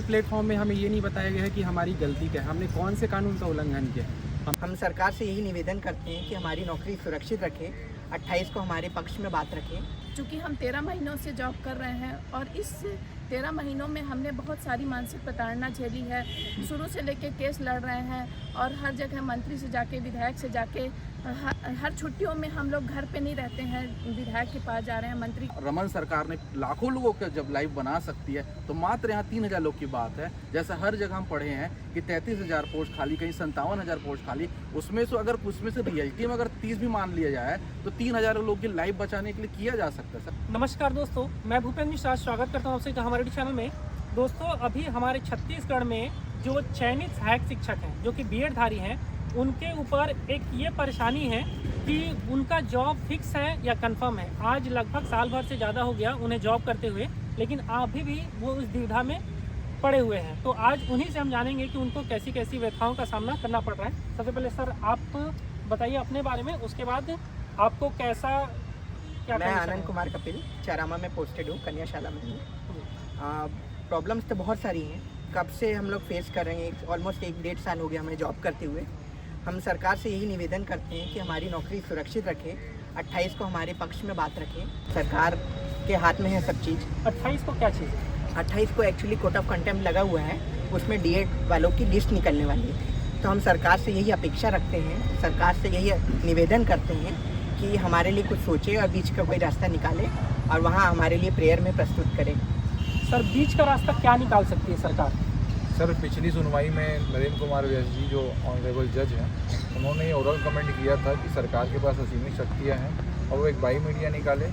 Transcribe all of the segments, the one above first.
Platform में हमें ये नहीं बताया गया है कि हमारी गलती क्या है, हमने कौन से कानून का उल्लंघन किया है। हम सरकार से यही निवेदन करते हैं कि हमारी नौकरी सुरक्षित रखें, 28 को हमारे पक्ष में बात रखें। क्योंकि हम 13 महीनों से जॉब कर रहे हैं और इस 13 महीनों में हमने बहुत सारी मानसिक प्रताड़ना झेली है। शुरू से लेके केस लड़ रहे हैं और हर जगह मंत्री से जाके, विधायक से जाके, हर छुट्टियों में हम लोग घर पे नहीं रहते हैं, विधायक के पास जा रहे हैं, मंत्री। रमन सरकार ने लाखों लोगों का जब लाइफ बना सकती है तो मात्र यहाँ 3000 लोग की बात है। जैसा हर जगह हम पढ़े हैं कि 33,000 पोस्ट खाली, कहीं 57,000 पोस्ट खाली। उसमें से रियलिटी में अगर 30 भी मान लिया जाए तो 3,000 लोग की लाइफ बचाने के लिए किया जा सकता है सर। नमस्कार दोस्तों, मैं भूपेंद्र मिश्रा स्वागत करता हूँ आपसे हमारे चैनल में। दोस्तों, अभी हमारे छत्तीसगढ़ में जो चयनित सहायक शिक्षक हैं जो कि बीएड धारी हैं, उनके ऊपर एक ये परेशानी है कि उनका जॉब फिक्स है या कंफर्म है। आज लगभग साल भर से ज़्यादा हो गया उन्हें जॉब करते हुए, लेकिन अभी भी वो उस दुविधा में पड़े हुए हैं। तो आज उन्हीं से हम जानेंगे कि उनको कैसी कैसी व्यथाओं का सामना करना पड़ रहा है। सबसे पहले सर आप बताइए अपने बारे में, उसके बाद आपको कैसा क्या। मैं आनंद कुमार कपिल चारामा में पोस्टेड हूँ, कन्याशाला में हूँ। प्रॉब्लम्स तो बहुत सारी हैं, कब से हम लोग फेस कर रहे हैं। ऑलमोस्ट 1-1.5 साल हो गया हमें जॉब करते हुए। हम सरकार से यही निवेदन करते हैं कि हमारी नौकरी सुरक्षित रखें, 28 को हमारे पक्ष में बात रखें। सरकार के हाथ में है सब चीज़। 28 को क्या चीज़ है? 28 को एक्चुअली कोर्ट ऑफ कंटेम्प्ट लगा हुआ है, उसमें डीएड वालों की लिस्ट निकलने वाली है। तो हम सरकार से यही अपेक्षा रखते हैं, सरकार से यही निवेदन करते हैं कि हमारे लिए कुछ सोचे और बीच का कोई रास्ता निकाले और वहाँ हमारे लिए प्रेयर में प्रस्तुत करें। सर बीच का रास्ता क्या निकाल सकती है सरकार? सर पिछली सुनवाई में नरेंद्र कुमार व्यास जी जो ऑनरेबल जज हैं, उन्होंने ओरल कमेंट किया था कि सरकार के पास असीमित शक्तियाँ हैं और वो एक बाई मीडिया निकाले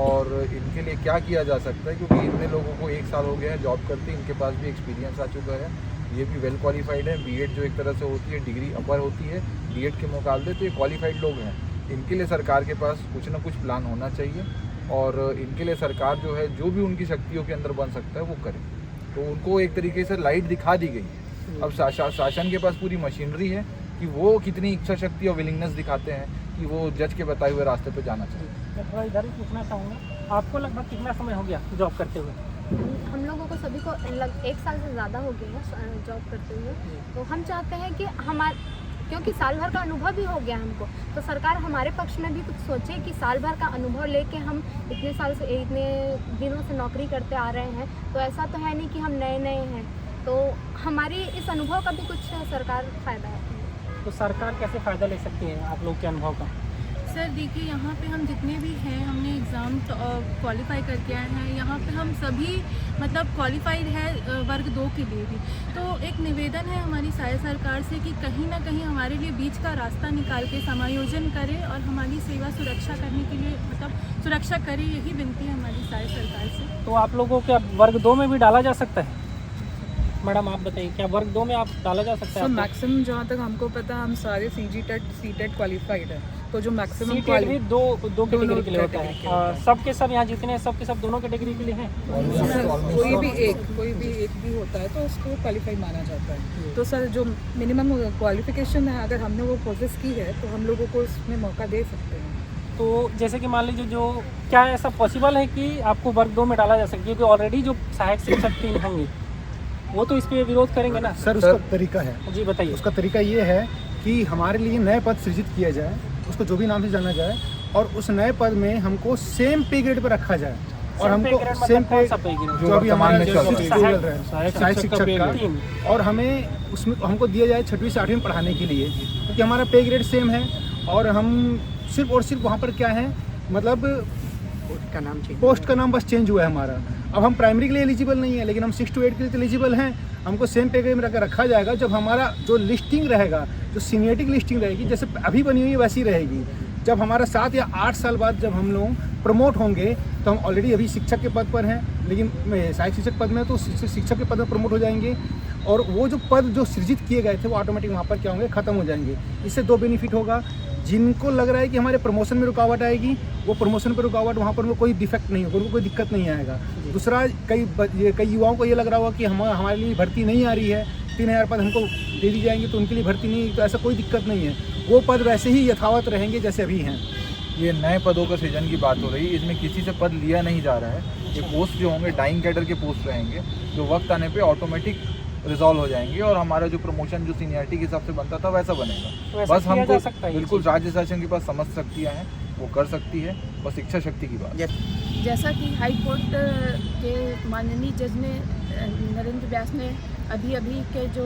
और इनके लिए क्या किया जा सकता है, क्योंकि इतने लोगों को 1 साल हो गया है जॉब करते, इनके पास भी एक्सपीरियंस आ चुका है, ये भी वेल क्वालिफाइड है। बीएड जो एक तरह से होती है डिग्री अपर होती है बीएड के मुकाबले, तो ये क्वालिफाइड लोग हैं। इनके लिए सरकार के पास कुछ ना कुछ प्लान होना चाहिए और इनके लिए सरकार जो है जो भी उनकी शक्तियों के अंदर बन सकता है वो करे। तो उनको एक तरीके से लाइट दिखा दी गई। अब शासन के पास पूरी मशीनरी है कि वो कितनी इच्छा शक्ति और विलिंगनेस दिखाते हैं कि वो जज के बताए हुए रास्ते पे जाना चाहिए। मैं थोड़ा इधर ही पूछना चाहूँगा, आपको लगभग कितना समय हो गया जॉब करते हुए? हम लोगों को सभी को 1 साल से ज़्यादा हो गया है जॉब करते हुए। तो हम चाहते हैं कि क्योंकि साल भर का अनुभव भी हो गया हमको, तो सरकार हमारे पक्ष में भी कुछ सोचे कि साल भर का अनुभव लेके हम इतने साल से, इतने दिनों से नौकरी करते आ रहे हैं, तो ऐसा तो है नहीं कि हम नए हैं। तो हमारी इस अनुभव का भी कुछ सरकार फ़ायदा है। तो सरकार कैसे फ़ायदा ले सकती है आप लोग के अनुभव का? सर देखिए, यहाँ पे हम जितने भी हैं, हमने एग्ज़ाम क्वालिफाई करके आए हैं। यहाँ पे हम सभी मतलब क्वालिफाइड है वर्ग 2 के लिए भी। तो एक निवेदन है हमारी साय सरकार से कि कहीं ना कहीं हमारे लिए बीच का रास्ता निकाल के समायोजन करें और हमारी सेवा सुरक्षा करने के लिए मतलब सुरक्षा करें, यही विनती है हमारी साय सरकार से। तो आप लोगों के वर्ग 2 में भी डाला जा सकता है? मैडम आप बताइए, क्या वर्ग 2 में आप डाला जा सकता है? मैक्सिमम जहाँ तक हमको पता है हम सारे सीटेट क्वालिफाइड है, तो जो मैक्सिमम सीटेट भी दो कैटेगरी के लिए होता है। सबके सब यहाँ जितने सबके सब दोनों कैटेगरी के लिए हैं। कोई भी एक भी होता है तो उसको क्वालिफाई माना जाता है। तो सर जो मिनिमम क्वालिफिकेशन है, अगर हमने वो प्रोसेस की है तो हम लोगों को उसमें मौका दे सकते हैं। तो जैसे कि मान लीजिए, जो क्या ऐसा पॉसिबल है कि आपको वर्ग 2 में डाला जा सके? क्योंकि ऑलरेडी जो सहायक शिक्षक 3 होंगे वो तो इस पे विरोध करेंगे ना। सर उसका तरीका है जी बताइए। उसका तरीका ये है कि हमारे लिए नए पद सृजित किया जाए, उसको जो भी नाम से जाना जाए, और उस नए पद में हमको सेम पे ग्रेड पर रखा जाए और हमको सेम पे जो भी हमारा सहायक शिक्षक का, और हमें उसमें हमको दिया जाए 6वीं से 8वीं पढ़ाने के लिए, क्योंकि हमारा पे ग्रेड सेम है और हम सिर्फ और सिर्फ वहाँ पर क्या है, मतलब पोस्ट का नाम बस चेंज हुआ है हमारा। अब हम प्राइमरी के लिए एलिजिबल नहीं है, लेकिन हम 6 to 8 के लिए एलिजिबल हैं। हमको सेम पे ग्रेड में रखा जाएगा। जब हमारा जो लिस्टिंग रहेगा, जो सीनियरिटी की लिस्टिंग रहेगी, जैसे अभी बनी हुई है वैसी रहेगी। जब हमारा 7 या 8 साल बाद जब हम लोग प्रमोट होंगे, तो हम ऑलरेडी अभी शिक्षक के पद पर हैं, लेकिन सहायक शिक्षक पद में तो शिक्षक के पद में प्रमोट हो जाएंगे और वो जो पद जो सृजित किए गए थे वो ऑटोमेटिक वहाँ पर क्या होंगे, ख़त्म हो जाएंगे। इससे 2 बेनिफिट होगा। जिनको लग रहा है कि हमारे प्रमोशन में रुकावट आएगी, वो प्रमोशन पर रुकावट, वहाँ पर उनको कोई डिफेक्ट नहीं होगा, उनको कोई दिक्कत नहीं आएगा। दूसरा, कई युवाओं को ये लग रहा होगा कि हमारे लिए भर्ती नहीं आ रही है, 3000 पद हमको दे दी जाएंगे तो उनके लिए भर्ती नहीं, तो ऐसा कोई दिक्कत नहीं है। वो पद वैसे ही यथावत रहेंगे जैसे अभी हैं। ये नए पदों का सृजन की बात हो रही है, इसमें किसी से पद लिया नहीं जा रहा है। ये पोस्ट जो होंगे डाइंग कैडर के पोस्ट रहेंगे, जो वक्त आने पे ऑटोमेटिक रिजॉल्व हो जाएंगे और हमारा जो प्रमोशन जो सीनियरिटी के हिसाब से बनता था वैसा बनेगा। वैसा बस किया हमको जा सकता है ये बिल्कुल चीज़। राज्य शासन के पास समझ शक्तियाँ हैं, वो कर सकती है, बस इच्छा शक्ति की बात। जैसा कि हाई कोर्ट के माननीय जज ने नरेंद्र व्यास ने अभी के जो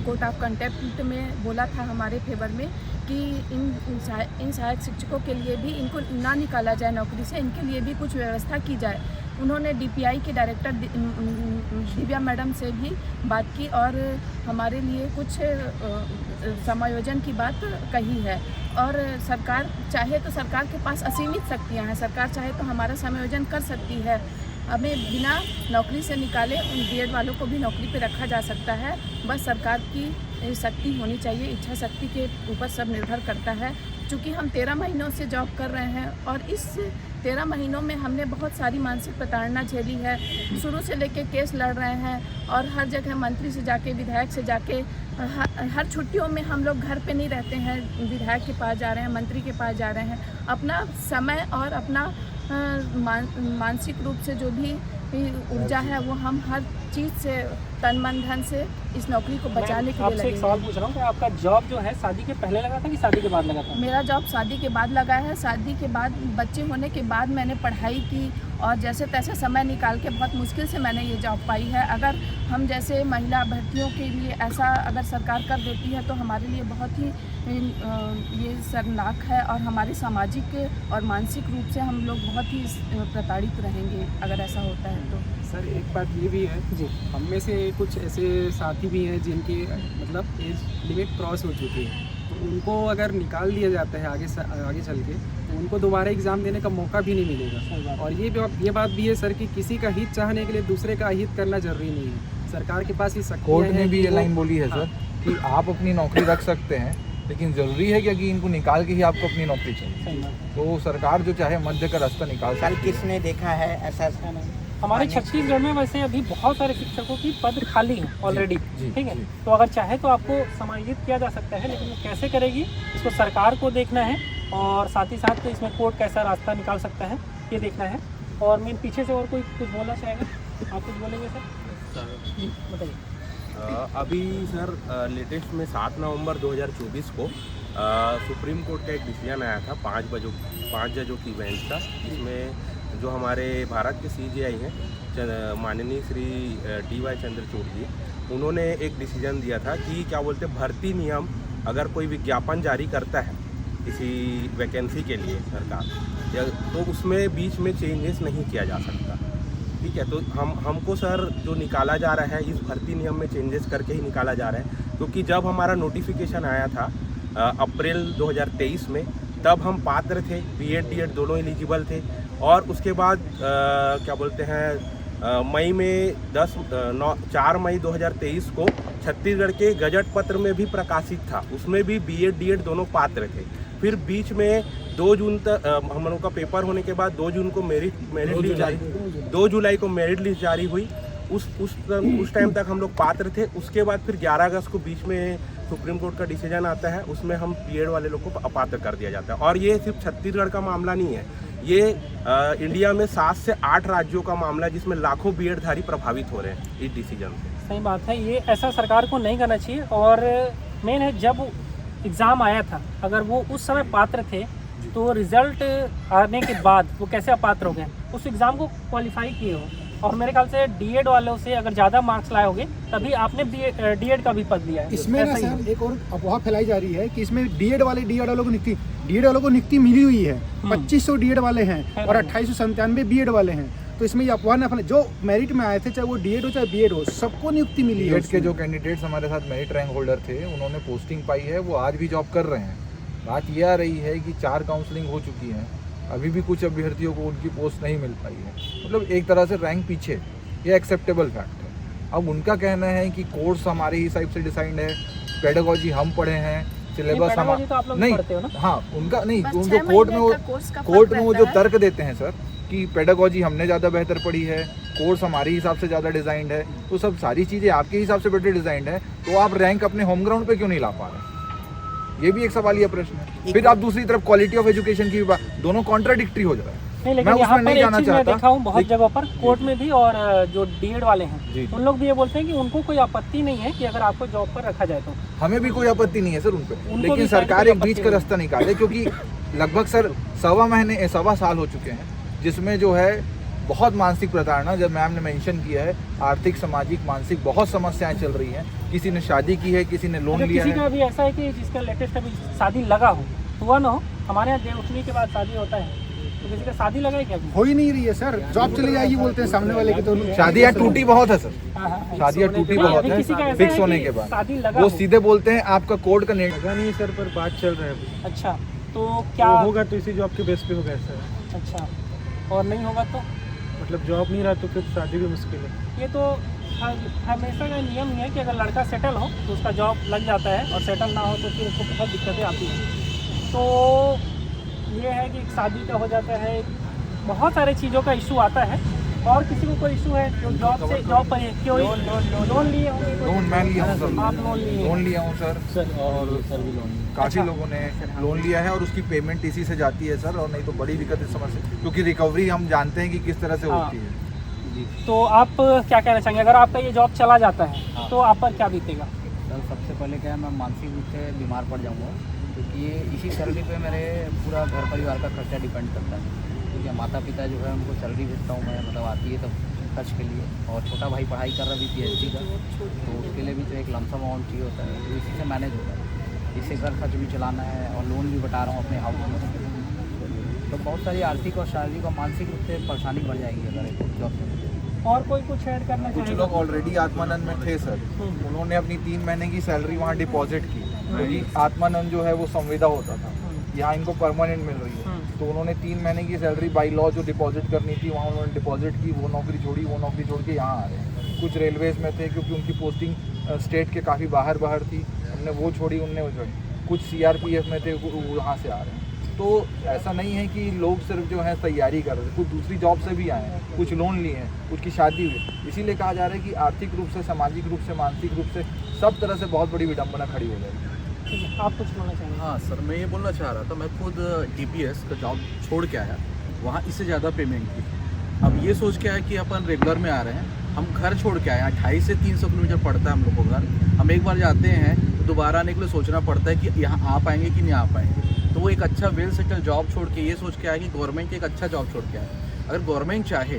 कोर्ट ऑफ कंटेम्प्ट में बोला था हमारे फेवर में कि इन सहायक शिक्षकों के लिए भी इनको ना निकाला जाए नौकरी से, इनके लिए भी कुछ व्यवस्था की जाए। उन्होंने डीपीआई के डायरेक्टर दिव्या मैडम से भी बात की और हमारे लिए कुछ समायोजन की बात कही है। और सरकार चाहे तो सरकार के पास असीमित शक्तियाँ हैं, सरकार चाहे तो हमारा समायोजन कर सकती है। हमें बिना नौकरी से निकाले उन बीएड वालों को भी नौकरी पे रखा जा सकता है। बस सरकार की शक्ति होनी चाहिए, इच्छा शक्ति के ऊपर सब निर्भर करता है। चूँकि हम 13 महीनों से जॉब कर रहे हैं और इस 13 महीनों में हमने बहुत सारी मानसिक प्रताड़ना झेली है। शुरू से लेके केस लड़ रहे हैं और हर जगह मंत्री से जाके, विधायक से जाके, हर छुट्टियों में हम लोग घर पे नहीं रहते हैं, विधायक के पास जा रहे हैं, मंत्री के पास जा रहे हैं। अपना समय और अपना मानसिक रूप से जो भी ऊर्जा है वो हम हर चीज़ से तन मन धन से इस नौकरी को बचाने के लिए आपसे एक लगे। सवाल पूछ रहा हूँ कि आपका जॉब जो है शादी के पहले लगा था कि शादी के बाद लगा था? मेरा जॉब शादी के बाद लगा है। शादी के बाद बच्चे होने के बाद मैंने पढ़ाई की और जैसे तैसे समय निकाल के बहुत मुश्किल से मैंने ये जॉब पाई है। अगर हम जैसे महिला अभ्यर्थियों के लिए ऐसा अगर सरकार कर देती है तो हमारे लिए बहुत ही ये शर्मनाक है और हमारे सामाजिक और मानसिक रूप से हम लोग बहुत ही प्रताड़ित रहेंगे अगर ऐसा होता है तो। सर एक बात ये भी है जी, हम में से कुछ ऐसे साथी भी हैं जिनकी मतलब एज लिमिट क्रॉस हो चुकी है, तो उनको अगर निकाल दिया जाता है आगे चल के तो उनको दोबारा एग्ज़ाम देने का मौका भी नहीं मिलेगा। और ये बात भी है सर कि किसी का हित चाहने के लिए दूसरे का हित करना जरूरी नहीं है। सरकार के पास ये शक्तियाँ कोर्ट हैं ने भी कि ये वो- लाइन बोली है हाँ। सर कि आप अपनी नौकरी रख सकते हैं, लेकिन ज़रूरी है कि इनको निकाल के ही आपको अपनी नौकरी चाहिए। सही बात तो सरकार जो चाहे मध्य का रास्ता निकाल कल सकती है। किसने देखा है ऐसा? है ना। हमारे छत्तीसगढ़ में वैसे अभी बहुत सारे शिक्षकों की पद खाली हैं ऑलरेडी, जी, ठीक है। जी। तो अगर चाहे तो आपको समायोजित किया जा सकता है, लेकिन वो कैसे करेगी इसको सरकार को देखना है और साथ ही साथ इसमें कोर्ट कैसा रास्ता निकाल सकता है ये देखना है। और मैं पीछे से और कोई कुछ बोलना चाहेगा? आप कुछ बोलेंगे सर? जी बताइए। अभी सर लेटेस्ट में 7 नवंबर 2024 को सुप्रीम कोर्ट का एक डिसीजन आया था 5 जजों की बेंच का, जिसमें जो हमारे भारत के सीजेआई हैं माननीय श्री DY चंद्रचूड़ जी, उन्होंने एक डिसीजन दिया था कि क्या बोलते भर्ती नियम अगर कोई विज्ञापन जारी करता है किसी वैकेंसी के लिए सरकार, तो उसमें बीच में चेंजेस नहीं किया जा सकता। ठीक है, तो हमको सर जो निकाला जा रहा है इस भर्ती नियम में चेंजेस करके ही निकाला जा रहा है, क्योंकि जब हमारा नोटिफिकेशन आया था अप्रैल 2023 में, तब हम पात्र थे, बीएड डीएड दोनों एलिजिबल थे। और उसके बाद क्या बोलते हैं मई में 4 मई 2023 को छत्तीसगढ़ के गजट पत्र में भी प्रकाशित था, उसमें भी बीएड डीएड दोनों पात्र थे। फिर बीच में 2 जून तक हम लोगों का पेपर होने के बाद 2 जून को मेरिट लिस्ट जारी, 2 जुलाई को मेरिट लिस्ट जारी हुई। उस टाइम तक हम लोग पात्र थे। उसके बाद फिर 11 अगस्त को बीच में सुप्रीम कोर्ट का डिसीजन आता है, उसमें हम बीएड वाले लोग को अपात्र कर दिया जाता है। और ये सिर्फ छत्तीसगढ़ का मामला नहीं है, ये इंडिया में 7 से 8 राज्यों का मामला है, जिसमें लाखों बीएड धारी प्रभावित हो रहे हैं इस डिसीजन से। सही बात है, ये ऐसा सरकार को नहीं करना चाहिए। और मेन है जब एग्ज़ाम आया था, अगर वो उस समय पात्र थे तो रिजल्ट आने के बाद वो कैसे अपात्र हो गए? उस एग्ज़ाम को क्वालिफाई किए हो। और मेरे ख्याल से डीएड वालों से अगर ज़्यादा मार्क्स लाए होंगे तभी आपने डीएड का भी पद लिया है। इसमें ना सर एक और अफवाह फैलाई जा रही है कि इसमें डीएड वालों को नियुक्ति मिली हुई है। 2500 डीएड वाले हैं और 2897 बीएड वाले हैं। तो इसमें ये अफवाह ना फैले, जो मेरिट में आए थे चाहे वो डीएड हो चाहे बीएड हो, सबको नियुक्ति मिली है। बीएड के जो कैंडिडेट्स हमारे साथ मेरिट रैंक होल्डर थे, उन्होंने पोस्टिंग पाई है, वो आज भी जॉब कर रहे हैं। बात ये आ रही है कि 4 काउंसलिंग हो चुकी हैं, अभी भी कुछ अभ्यर्थियों को उनकी पोस्ट नहीं मिल पाई है। मतलब एक तरह से रैंक पीछे, ये एक्सेप्टेबल फैक्ट है। अब उनका कहना है कि कोर्स हमारे हिसाब से डिसाइड है, पेडागोजी हम पढ़े हैं, सिलेबस हमारा तो आप लोग नहीं, पढ़ते हो ना? हाँ उनका नहीं, बस जो 6 कोर्ट में महीने का कोर्स का कोर्ट फर्क में वो रहता जो है। तर्क देते हैं सर कि पेडागोजी हमने ज़्यादा बेहतर पढ़ी है, कोर्स हमारे हिसाब से ज़्यादा डिज़ाइंड है, तो सब सारी चीज़ें आपके हिसाब से बेटर डिज़ाइंड है, तो आप रैंक अपने होम ग्राउंड पे क्यों नहीं ला पा रहे? ये भी एक सवालिया प्रश्न है। फिर आप दूसरी तरफ क्वालिटी ऑफ एजुकेशन की बात, दोनों कॉन्ट्राडिक्टरी हो जा रहा है। नहीं, लेकिन मैं यहाँ उसमें पर नहीं एक जाना चीज़ मैं चाहता। देखा हूँ बहुत जगहों पर कोर्ट में भी, और जो डीएड वाले हैं जी। उन लोग भी ये बोलते हैं कि उनको कोई आपत्ति नहीं है कि अगर आपको जॉब पर रखा जाए तो। हमें भी कोई आपत्ति नहीं है सर उन पे, उनको लेकिन भी शायद सरकार कोई एक बीच आपत्ति का नहीं रास्ता निकाले, क्योंकि लगभग सर सवा साल हो चुके हैं जिसमें जो है बहुत मानसिक प्रताड़ना, जब मैम ने मेंशन किया है आर्थिक, सामाजिक, मानसिक बहुत समस्याएं चल रही हैं। किसी ने शादी की है, किसी ने लोन लिया किसी का है। भी ऐसा है कि जिसका लेटेस्ट अभी शादी लगा हो, हुआ ना हो, हमारे यहाँ डे उठने के बाद शादी होता है, तो किसी का शादी लगा है क्या अभी? हो ही नहीं रही है सर, जॉब चली जाएगी बोलते हैं सामने वाले की, तो शादियाँ टूटी बहुत है सर, हाँ। शादियाँ टूटी बहुत अभी है किसी का ऐसा फिक्स है होने कि के बाद। शादी लगा वो हो। सीधे बोलते हैं आपका कोर्ट का निर्णय लगा नहीं सर, पर बात चल रहा है अभी। अच्छा, तो क्या होगा तो इसी जॉब के बेस पे होगा ऐसा। अच्छा, और नहीं होगा तो मतलब जॉब नहीं रहा तो फिर शादी भी मुश्किल है। ये तो हमेशा का नियम ही है कि अगर लड़का सेटल हो तो उसका जॉब लग जाता है, और सेटल ना हो तो फिर उसको बहुत दिक्कतें आती हैं। तो ये है कि शादी का हो जाता है, बहुत सारे चीज़ों का इशू आता है। और किसी को कोई इशू है जो जॉब पर है, कोई लोन लिए होंगे? लोन मैं लिया हूँ सर, आप लोन लिए? लोन लिया हूँ सर, और काफ़ी लोगों ने लोन लिया है और उसकी पेमेंट इसी से जाती है सर, और नहीं तो बड़ी दिक्कत इस समझ से, क्योंकि रिकवरी हम जानते हैं कि किस तरह से होती है। तो आप क्या कहना चाहेंगे अगर आपका ये जॉब चला जाता है तो आप पर क्या बीतेगा? सर सबसे पहले क्या है, मैं मानसिक रूप से बीमार पड़ जाऊंगा, क्योंकि ये इसी सैलरी पे मेरे पूरा घर परिवार का खर्चा डिपेंड करता है। क्योंकि माता पिता जो है उनको सैलरी भेजता हूँ मैं, मतलब आती है तब खर्च के लिए, और छोटा भाई पढ़ाई कर रहा भी PhD का, तो उसके लिए भी तो एक लमसम अमाउंट चाहिए होता है, तो इसी से मैनेज होता है। इससे घर खर्च भी चलाना है और लोन भी बता रहा हूँ अपने हाउस में, तो बहुत सारी आर्थिक और शारीरिक और मानसिक रूप से परेशानी बढ़ जाएगी अगर एक जॉब से। और कोई कुछ ऐड करना कुछ चाहेगा? लोग ऑलरेडी आत्मानंद में थे सर, उन्होंने अपनी 3 महीने की सैलरी वहाँ डिपॉजिट की, क्योंकि आत्मानंद जो है वो संविदा होता था, यहाँ इनको परमानेंट मिल रही है, तो उन्होंने 3 महीने की सैलरी बाई लॉ जो डिपॉजिट करनी थी वहाँ उन्होंने डिपॉजिट की, वो नौकरी छोड़ी, वो नौकरी छोड़ के यहाँ आ रहे हैं। कुछ रेलवेज़ में थे क्योंकि उनकी पोस्टिंग स्टेट के काफ़ी बाहर थी, हमने वो छोड़ी, उनने वो छोड़ी। कुछ CRPF में थे, वो वहाँ से आ रहे हैं। तो ऐसा नहीं है कि लोग सिर्फ जो है तैयारी कर रहे हैं, कुछ दूसरी जॉब से भी आए हैं, कुछ लोन लिए हैं, कुछ की शादी हुई। इसीलिए कहा जा रहा है कि आर्थिक रूप से, सामाजिक रूप से, मानसिक रूप से सब तरह से बहुत बड़ी विडम्बना खड़ी हो जाएगी। ठीक है, आप कुछ बोलना चाहेंगे? हाँ सर, मैं ये बोलना चाह रहा था, मैं खुद DPS का जॉब छोड़ के आया, वहाँ इससे ज़्यादा पेमेंट थी। अब ये सोच के आया कि अपन रेगुलर में आ रहे हैं, हम घर छोड़ के आए, 250 से 300 किलोमीटर पड़ता है हम लोग को घर। हम एक बार जाते हैं तो दोबारा आने के लिए सोचना पड़ता है कि यहाँ आ पाएंगे कि नहीं आ पाएंगे। तो वो एक अच्छा वेल सेटल जॉब छोड़ के ये सोच के आया कि गवर्नमेंट के एक अच्छा जॉब छोड़ के आया। अगर गवर्नमेंट चाहे,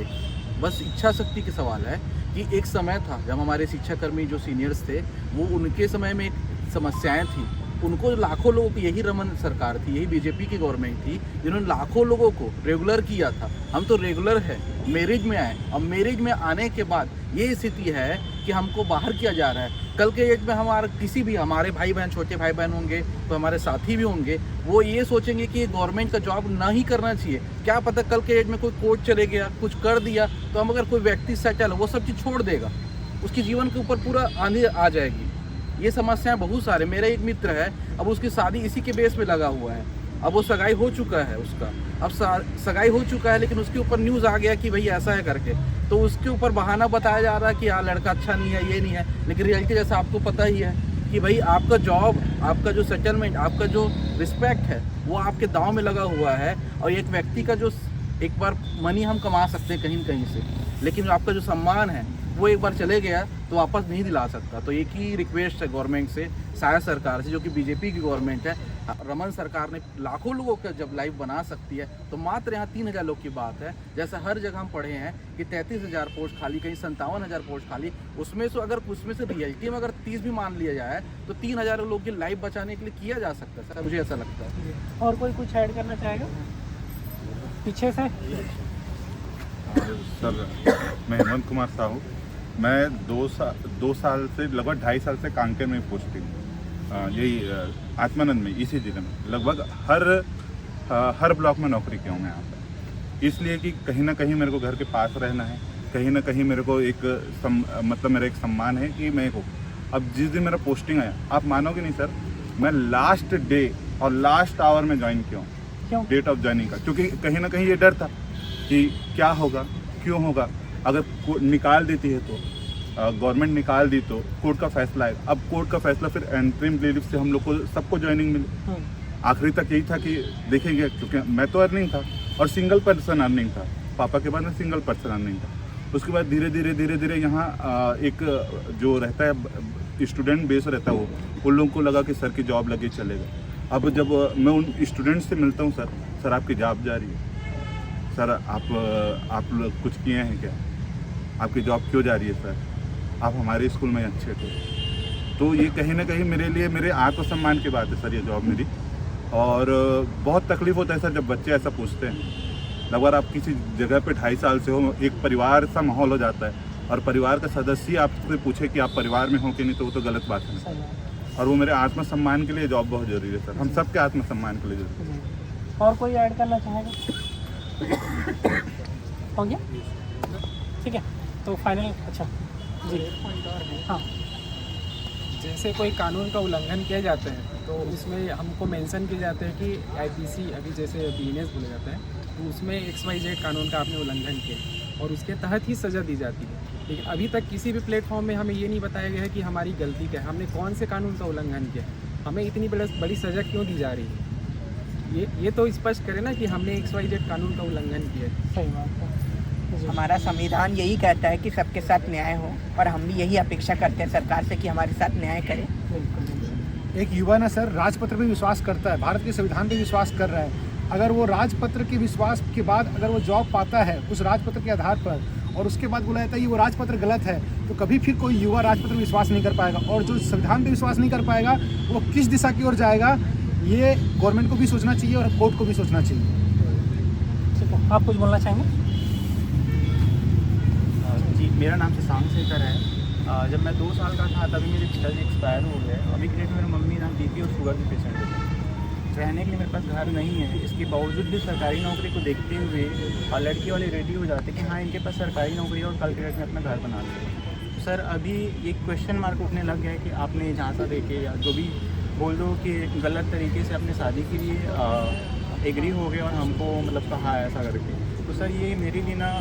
बस इच्छा शक्ति के सवाल है कि एक समय था जब हमारे शिक्षाकर्मी जो सीनियर्स थे, वो उनके समय में एक समस्याएं थी, उनको लाखों लोगों को, यही रमन सरकार थी, यही BJP की गवर्नमेंट थी जिन्होंने लाखों लोगों को रेगुलर किया था। हम तो रेगुलर है, मैरिज में आए, अब मैरिज में आने के बाद ये स्थिति है कि हमको बाहर किया जा रहा है। कल के एज में हमारे किसी भी हमारे भाई बहन, छोटे भाई बहन होंगे, तो हमारे साथी भी होंगे, वो ये सोचेंगे कि गवर्नमेंट का जॉब ना ही करना चाहिए। क्या पता कल के एज में कोई कोर्ट चले गया, कुछ कर दिया, तो हम अगर कोई व्यक्ति सेटल वो सब चीज़ छोड़ देगा, उसके जीवन के ऊपर पूरा आंधी आ जाएगी। ये समस्याएं बहुत सारे, मेरा एक मित्र है, अब उसकी शादी इसी के बेस पे लगा हुआ है, अब वो सगाई हो चुका है उसका, अब सगाई हो चुका है, लेकिन उसके ऊपर न्यूज़ आ गया कि भाई ऐसा है करके, तो उसके ऊपर बहाना बताया जा रहा है कि हाँ लड़का अच्छा नहीं है, ये नहीं है। लेकिन रियलिटी जैसा आपको पता ही है कि भाई आपका जॉब, आपका जो सेटलमेंट, आपका जो रिस्पेक्ट है वो आपके दांव में लगा हुआ है। और एक व्यक्ति का जो एक बार मनी हम कमा सकते हैं कहीं न कहीं से, लेकिन आपका जो सम्मान है वो एक बार चले गया तो वापस नहीं दिला सकता। तो एक ही रिक्वेस्ट है गवर्नमेंट से, शायद सरकार से, जो कि BJP की गवर्नमेंट है। रमन सरकार ने लाखों लोगों का जब लाइफ बना सकती है, तो मात्र यहाँ 3000 लोग की बात है। जैसा हर जगह हम पढ़े हैं कि 33,000 पोस्ट खाली, कहीं 57,000 पोस्ट खाली, उसमें से अगर रियलिटी में अगर 30 भी मान लिया जाए तो 3000 लोग की लाइफ बचाने के लिए किया जा सकता है सर, मुझे ऐसा लगता है। और कोई कुछ ऐड करना चाहेगा पीछे से? सर, मैं हेमंत कुमार साहू, मैं 2 साल से लगभग 2.5 साल से कांकेर में पोस्टिंग, यही आत्मानंद में, इसी जिले में लगभग हर ब्लॉक में नौकरी किया हूँ मैं यहाँ पर। इसलिए कि कहीं ना कहीं मेरे को घर के पास रहना है, कहीं ना कहीं मेरे को एक मतलब मेरा एक सम्मान है कि मैं को। अब जिस दिन मेरा पोस्टिंग आया, आप मानोगे नहीं सर, मैं लास्ट डे और लास्ट आवर में ज्वाइन किया हूँ, डेट ऑफ ज्वाइनिंग का, क्योंकि कहीं ना कहीं ये डर था कि क्या होगा, क्यों होगा, अगर निकाल देती है तो गवर्नमेंट निकाल दी तो कोर्ट का फैसला है। अब कोर्ट का फैसला फिर एंट्रीम लीव से हम लोग को सबको ज्वाइनिंग मिली। आखिरी तक यही था कि देखेंगे, क्योंकि मैं तो अर्निंग था और सिंगल पर्सन अर्निंग था, पापा के बाद में सिंगल पर्सन अर्निंग था। उसके बाद धीरे धीरे यहाँ एक जो रहता है स्टूडेंट बेस रहता है वो उन लोगों को लगा कि सर की जॉब लगे चलेगा। अब जब मैं उन स्टूडेंट से मिलता हूँ, सर आपकी जॉब जा रही है, सर आप लोग कुछ किए हैं क्या, आपकी जॉब क्यों जा रही है सर, आप हमारे स्कूल में अच्छे थे। तो ये कहीं ना कहीं मेरे लिए मेरे आत्मसम्मान की बात है सर, ये जॉब मेरी। और बहुत तकलीफ़ होता है सर जब बच्चे ऐसा पूछते हैं। अगर आप किसी जगह पे 2.5 साल से हो, एक परिवार सा माहौल हो जाता है और परिवार का सदस्य आपसे पूछे कि आप परिवार में हो कि नहीं, तो वो तो गलत बात है। और वो मेरे आत्मसम्मान के लिए जॉब बहुत ज़रूरी है सर, हम सबके आत्मसम्मान के लिए जरूरी है। और कोई ऐड करना चाहेगा? हो गया, ठीक है, तो फाइनल। अच्छा जी, हाँ, जैसे कोई कानून का उल्लंघन किया जाता है तो उसमें हमको मेंशन किया जाता है कि IPC, अभी जैसे BNS बोला जाता है, तो उसमें XYZ कानून का आपने उल्लंघन किया और उसके तहत ही सज़ा दी जाती है। लेकिन अभी तक किसी भी प्लेटफॉर्म में हमें ये नहीं बताया गया है कि हमारी गलती क्या है, हमने कौन से कानून का उल्लंघन किया है, हमें इतनी बड़ी सज़ा क्यों दी जा रही है। ये तो स्पष्ट करे ना कि हमने XYZ कानून का उल्लंघन किया है। सही बात है। हमारा संविधान यही कहता है कि सबके साथ न्याय हो, और हम भी यही अपेक्षा करते हैं सरकार से कि हमारे साथ न्याय करे। एक युवा ना सर राजपत्र पे विश्वास करता है, भारत के संविधान पे विश्वास कर रहा है। अगर वो राजपत्र के विश्वास के बाद अगर वो जॉब पाता है उस राजपत्र के आधार पर, और उसके बाद बोला जाता है कि वो राजपत्र गलत है, तो कभी फिर कोई युवा राजपत्र पे विश्वास नहीं कर पाएगा। और जो संविधान पे विश्वास नहीं कर पाएगा वो किस दिशा की ओर जाएगा, ये गवर्नमेंट को भी सोचना चाहिए और कोर्ट को भी सोचना चाहिए। ठीक है, आप कुछ बोलना चाहेंगे? जी, मेरा नाम शशांक शेखर है। जब मैं 2 साल का था तभी मेरे पिताजी एक्सपायर हो गए। अभी के डेट में मेरी मम्मी ना BP और शुगर की पेशेंट है। रहने के लिए मेरे पास घर नहीं है, इसके बावजूद भी सरकारी नौकरी को देखते हुए लड़की वाले रेडी हो जाते कि हाँ इनके पास सरकारी नौकरी है और कल के डेट में अपना घर बना लें। तो सर अभी एक क्वेश्चन मार्क उठने लग गया है कि आपने झांसा देके या जो भी बोल दो कि गलत तरीके से अपने शादी के लिए एग्री हो गए और हमको मतलब कहा ऐसा करके। तो सर ये मेरे लिए ना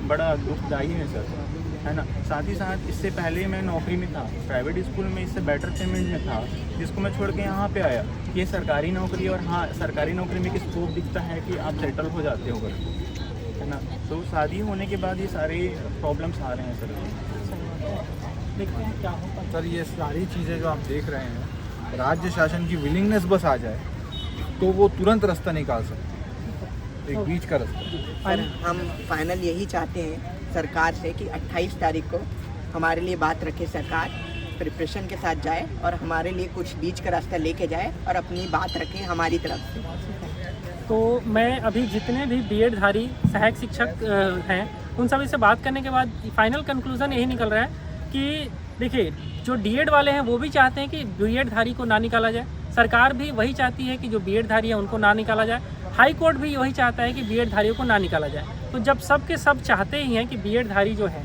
बड़ा दुखदायी है सर, है ना। साथ ही साथ इससे पहले मैं नौकरी में था, प्राइवेट स्कूल में, इससे बेटर पेमेंट में था, जिसको मैं छोड़ के यहाँ पे आया। ये सरकारी नौकरी, और हाँ सरकारी नौकरी में एक स्कोप दिखता है कि आप सेटल हो जाते हो घर, है ना। तो शादी होने के बाद ये सारे प्रॉब्लम्स आ रहे हैं सर। देखते हैं क्या होता है। सर ये सारी चीज़ें जो आप देख रहे हैं, राज्य शासन की विलिंगनेस बस आ जाए तो वो तुरंत रास्ता निकाल सकते हैं, एक बीच का रास्ता। और हम फाइनल यही चाहते हैं सरकार से कि 28 तारीख को हमारे लिए बात रखे सरकार, प्रिपरेशन के साथ जाए और हमारे लिए कुछ बीच का रास्ता लेके जाए और अपनी बात रखें हमारी तरफ से। तो मैं अभी जितने भी B.Ed धारी सहायक शिक्षक हैं उन सभी से बात करने के बाद फाइनल कंक्लूज़न यही निकल रहा है कि देखिए जो D.Ed वाले हैं वो भी चाहते हैं कि B.Ed धारी को ना निकाला जाए, सरकार भी वही चाहती है कि जो B.Ed धारी है उनको ना निकाला जाए, हाई कोर्ट भी वही चाहता है कि B.Ed धारियों को ना निकाला जाए। तो जब सब के सब चाहते ही हैं कि B.Ed धारी जो है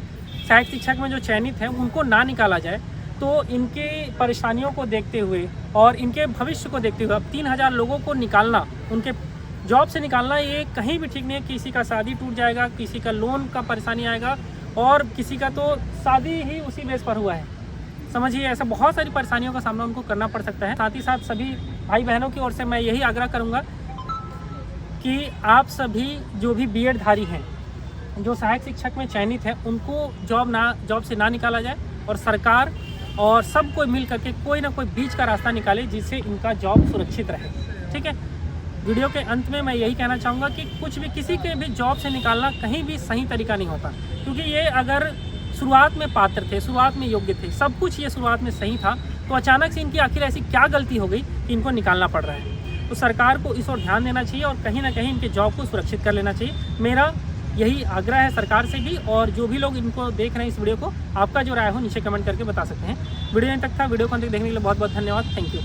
सहायक शिक्षक में जो चयनित हैं उनको ना निकाला जाए, तो इनके परेशानियों को देखते हुए और इनके भविष्य को देखते हुए अब 3000 लोगों को निकालना, उनके जॉब से निकालना, ये कहीं भी ठीक नहीं है। किसी का शादी टूट जाएगा, किसी का लोन का परेशानी आएगा और किसी का तो शादी ही उसी बेस पर हुआ है, समझिए। ऐसा बहुत सारी परेशानियों का सामना उनको करना पड़ सकता है। साथ ही साथ सभी भाई बहनों की ओर से मैं यही आग्रह करूँगा कि आप सभी जो भी B.Ed धारी हैं, जो सहायक शिक्षक में चयनित है, उनको जॉब से ना निकाला जाए और सरकार और सब कोई मिल करके कोई ना कोई बीच का रास्ता निकाले जिससे इनका जॉब सुरक्षित रहे। ठीक है, वीडियो के अंत में मैं यही कहना चाहूँगा कि कुछ भी किसी के भी जॉब से निकालना कहीं भी सही तरीका नहीं होता, क्योंकि ये अगर शुरुआत में पात्र थे, शुरुआत में योग्य थे, सब कुछ ये शुरुआत में सही था, तो अचानक से इनकी आखिर ऐसी क्या गलती हो गई कि इनको निकालना पड़ रहा है। तो सरकार को इस ओर ध्यान देना चाहिए और कहीं ना कहीं इनके जॉब को सुरक्षित कर लेना चाहिए। मेरा यही आग्रह है सरकार से भी, और जो भी लोग इनको देख रहे हैं इस वीडियो को, आपका जो राय हो नीचे कमेंट करके बता सकते हैं। वीडियो यहाँ तक था, वीडियो को अंत तक देखने के लिए बहुत बहुत धन्यवाद। Thank you.